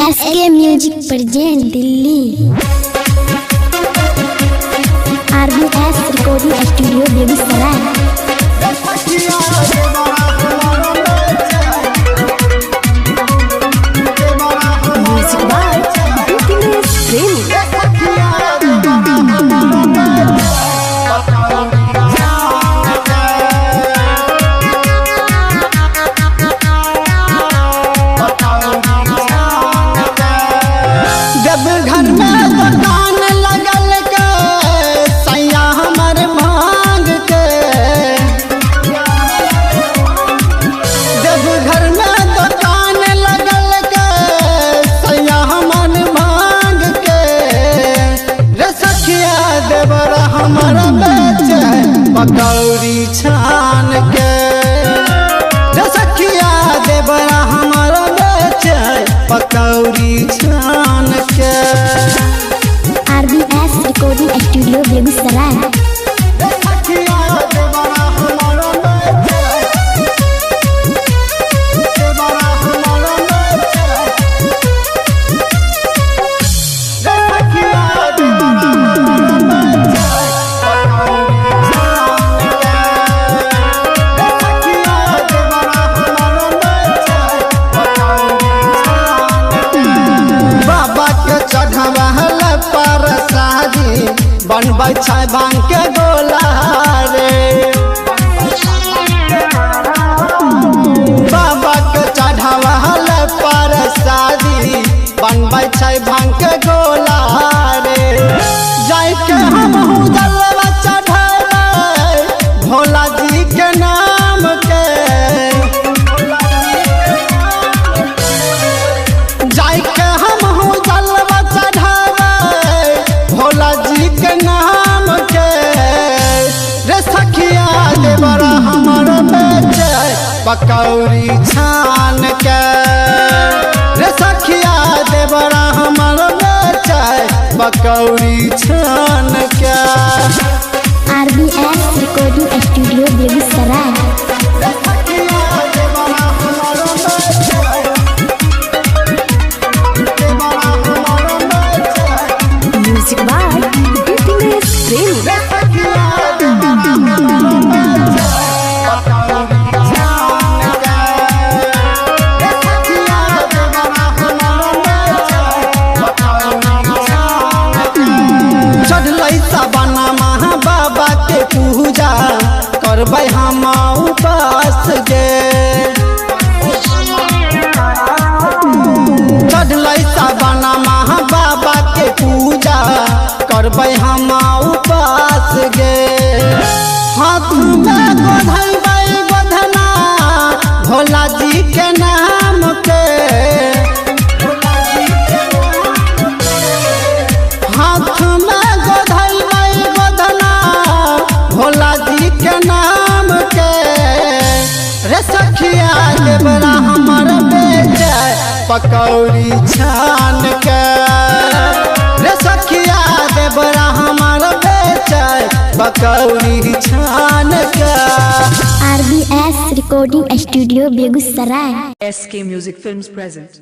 SK music present Delhi. RBS recording studio Begusarai. Music by Bipinesh Premi. जब घर में दुकान लगल के सैया हमर भांग के, जब घर में दुकान लगल के सैया हमर भांग के, रे सखिया देवर हमर बेचे पकौड़ी छान के, रे सखिया देवर हमर बेचे पकौड़ी छान के। RBS recording studio Begusarai. बनबै छै भांग के गोला रे, बाबा के चढ़ावल पर शादी बनबै छै भांग के गोला रे। जाय के हमहू जलवा चढ़ाबै भोला जी के नाम के, जाय के हमहू जलवा चढ़ाबै भोला जी के नाम के, रे सखिया देवर हमर बेचे पकौड़ी छान के, रे सखिया देवर हमर बेचे पकौड़ी छान के। RBS recording studio Begusarai. Music by Bipinesh Premi. चढ़लै साबना महा बाबा के पूजा करबै हम उपास गे, चढ़लै साबना महा बाबा के पूजा करबै हम उपास गे। हाथ में गोधैबै गोधना भोला जी के नाम के, हाथ में गोधैबै गोधना भोला जी के नाम के, रे सखिया देवरा हमर बेचे पकौड़ी छान के, रे सखिया देवरा हमर बेचे पकौड़ी छान के। RBS recording studio Begusarai. SK Music Films present